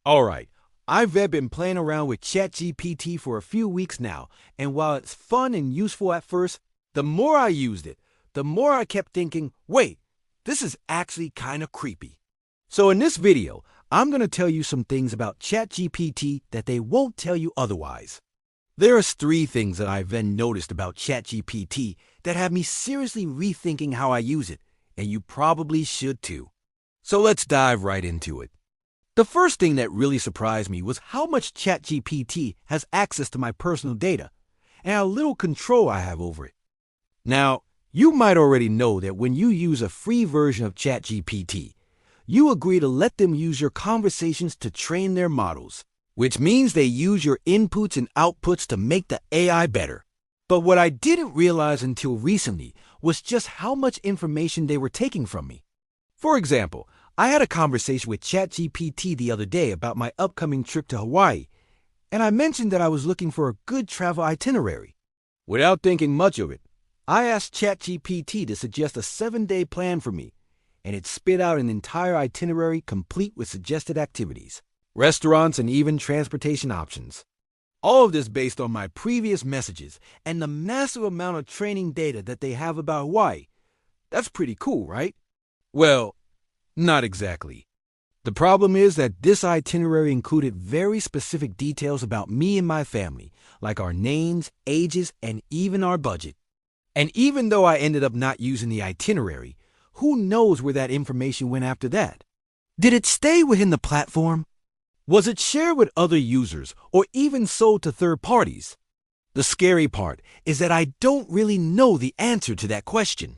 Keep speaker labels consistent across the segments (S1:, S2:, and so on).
S1: Alright, I've been playing around with ChatGPT for a few weeks now, and while it's fun and useful at first, the more I used it, the more I kept thinking, wait, this is actually kind of creepy. So in this video, I'm going to tell you some things about ChatGPT that they won't tell you otherwise. There's three things that I've then noticed about ChatGPT that have me seriously rethinking how I use it, and you probably should too. So let's dive right into it. The first thing that really surprised me was how much ChatGPT has access to my personal data and how little control I have over it. Now, you might already know that when you use a free version of ChatGPT, you agree to let them use your conversations to train their models, which means they use your inputs and outputs to make the AI better. But what I didn't realize until recently was just how much information they were taking from me. For example, I had a conversation with ChatGPT the other day about my upcoming trip to Hawaii, and I mentioned that I was looking for a good travel itinerary. Without thinking much of it, I asked ChatGPT to suggest a 7-day plan for me, and it spit out an entire itinerary complete with suggested activities, restaurants, and even transportation options. All of this based on my previous messages and the massive amount of training data that they have about Hawaii. That's pretty cool, right? Well, not exactly. The problem is that this itinerary included very specific details about me and my family, like our names, ages, and even our budget. And even though I ended up not using the itinerary, who knows where that information went after that? Did it stay within the platform? Was it shared with other users or even sold to third parties? The scary part is that I don't really know the answer to that question.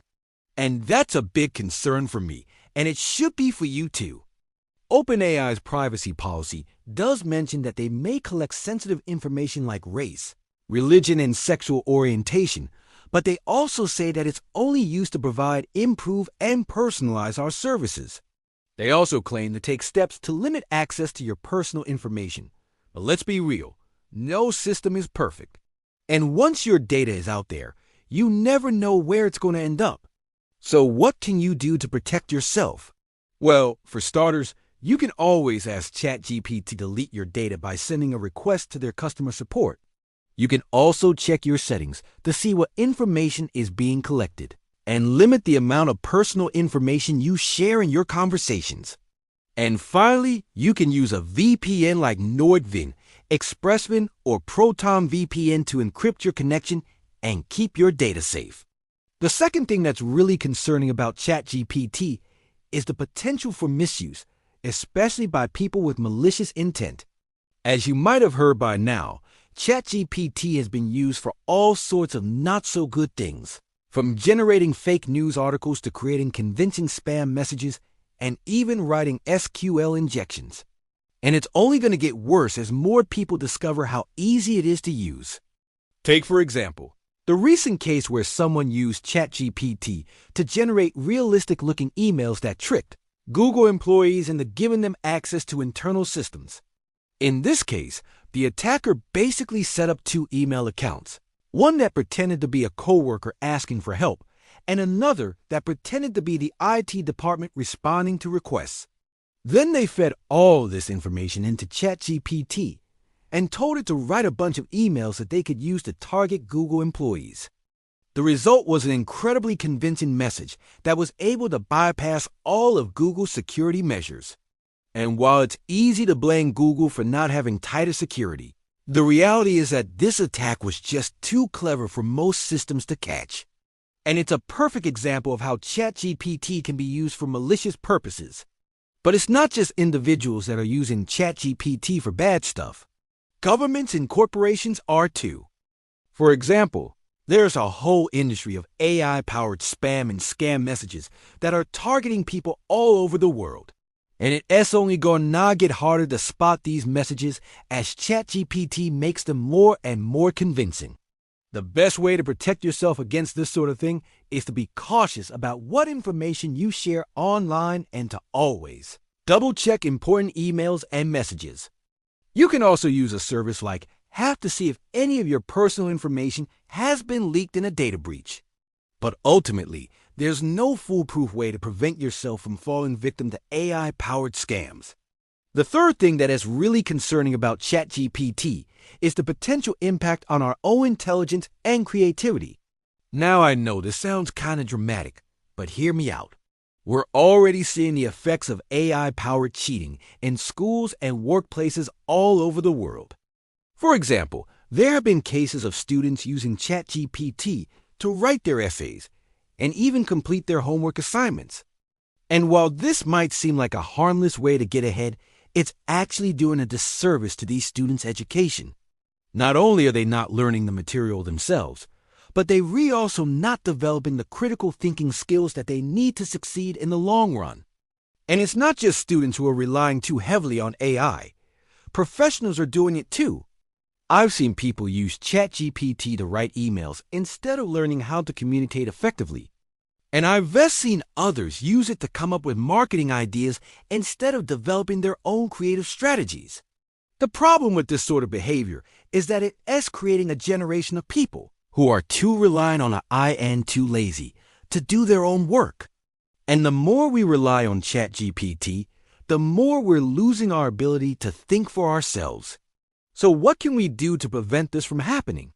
S1: And that's a big concern for me, and it should be for you too. OpenAI's privacy policy does mention that they may collect sensitive information like race, religion, and sexual orientation, but they also say that it's only used to provide, improve, and personalize our services. They also claim to take steps to limit access to your personal information. But let's be real, no system is perfect. And once your data is out there, you never know where it's going to end up. So what can you do to protect yourself? Well, for starters, you can always ask ChatGPT to delete your data by sending a request to their customer support. You can also check your settings to see what information is being collected and limit the amount of personal information you share in your conversations. And finally, you can use a VPN like NordVPN, ExpressVPN, or Proton VPN to encrypt your connection and keep your data safe. The second thing that's really concerning about ChatGPT is the potential for misuse, especially by people with malicious intent. As you might have heard by now, ChatGPT has been used for all sorts of not-so-good things, from generating fake news articles to creating convincing spam messages and even writing SQL injections. And it's only going to get worse as more people discover how easy it is to use. Take, for example, the recent case where someone used ChatGPT to generate realistic-looking emails that tricked Google employees into giving them access to internal systems. In this case, the attacker basically set up two email accounts, one that pretended to be a coworker asking for help, and another that pretended to be the IT department responding to requests. Then they fed all this information into ChatGPT and told it to write a bunch of emails that they could use to target Google employees. The result was an incredibly convincing message that was able to bypass all of Google's security measures. And while it's easy to blame Google for not having tighter security, the reality is that this attack was just too clever for most systems to catch. And it's a perfect example of how ChatGPT can be used for malicious purposes. But it's not just individuals that are using ChatGPT for bad stuff. Governments and corporations are too. For example, there's a whole industry of AI-powered spam and scam messages that are targeting people all over the world. And it's only going to get harder to spot these messages as ChatGPT makes them more and more convincing. The best way to protect yourself against this sort of thing is to be cautious about what information you share online and to always double-check important emails and messages. You can also use a service like Have to see if any of your personal information has been leaked in a data breach. But ultimately, there's no foolproof way to prevent yourself from falling victim to AI-powered scams. The third thing that is really concerning about ChatGPT is the potential impact on our own intelligence and creativity. Now I know this sounds kind of dramatic, but hear me out. We're already seeing the effects of AI-powered cheating in schools and workplaces all over the world. For example, there have been cases of students using ChatGPT to write their essays and even complete their homework assignments. And while this might seem like a harmless way to get ahead, it's actually doing a disservice to these students' education. Not only are they not learning the material themselves, but they're also not developing the critical thinking skills that they need to succeed in the long run. And it's not just students who are relying too heavily on AI. Professionals are doing it too. I've seen people use ChatGPT to write emails instead of learning how to communicate effectively. And I've seen others use it to come up with marketing ideas instead of developing their own creative strategies. The problem with this sort of behavior is that it is creating a generation of people who are too reliant on AI and too lazy to do their own work. And the more we rely on ChatGPT, the more we're losing our ability to think for ourselves. So what can we do to prevent this from happening?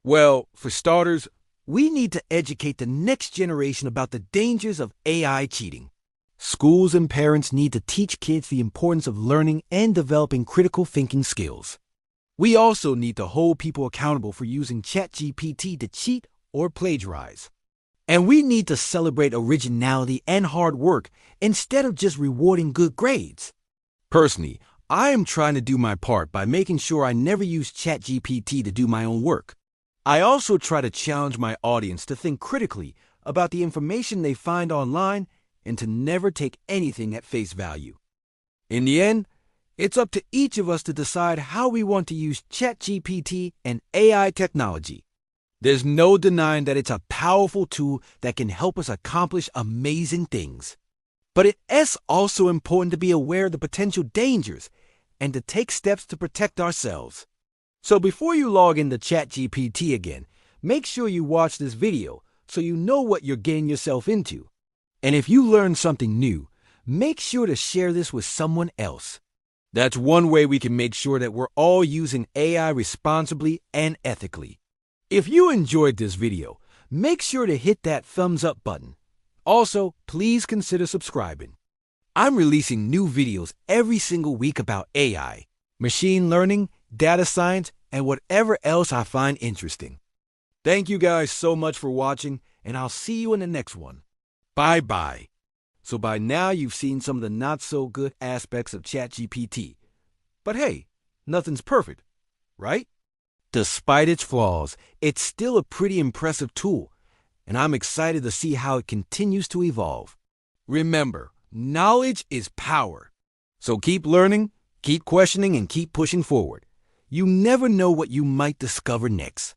S1: Well, for starters, we need to educate the next generation about the dangers of AI cheating. Schools and parents need to teach kids the importance of learning and developing critical thinking skills. We also need to hold people accountable for using ChatGPT to cheat or plagiarize. And we need to celebrate originality and hard work instead of just rewarding good grades. Personally, I am trying to do my part by making sure I never use ChatGPT to do my own work. I also try to challenge my audience to think critically about the information they find online and to never take anything at face value. In the end, it's up to each of us to decide how we want to use ChatGPT and AI technology. There's no denying that it's a powerful tool that can help us accomplish amazing things. But it is also important to be aware of the potential dangers and to take steps to protect ourselves. So before you log into ChatGPT again, make sure you watch this video so you know what you're getting yourself into. And if you learn something new, make sure to share this with someone else. That's one way we can make sure that we're all using AI responsibly and ethically. If you enjoyed this video, make sure to hit that thumbs up button. Also, please consider subscribing. I'm releasing new videos every single week about AI, machine learning, data science, and whatever else I find interesting. Thank you guys so much for watching, and I'll see you in the next one. Bye-bye. So by now you've seen some of the not-so-good aspects of ChatGPT. But hey, nothing's perfect, right? Despite its flaws, it's still a pretty impressive tool, and I'm excited to see how it continues to evolve. Remember, knowledge is power. So keep learning, keep questioning, and keep pushing forward. You never know what you might discover next.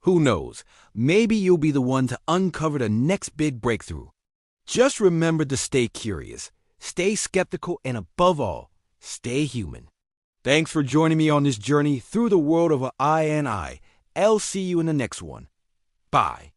S1: Who knows, maybe you'll be the one to uncover the next big breakthrough. Just remember to stay curious, stay skeptical, and above all, stay human. Thanks for joining me on this journey through the world of AI and I. I'll see you in the next one. Bye.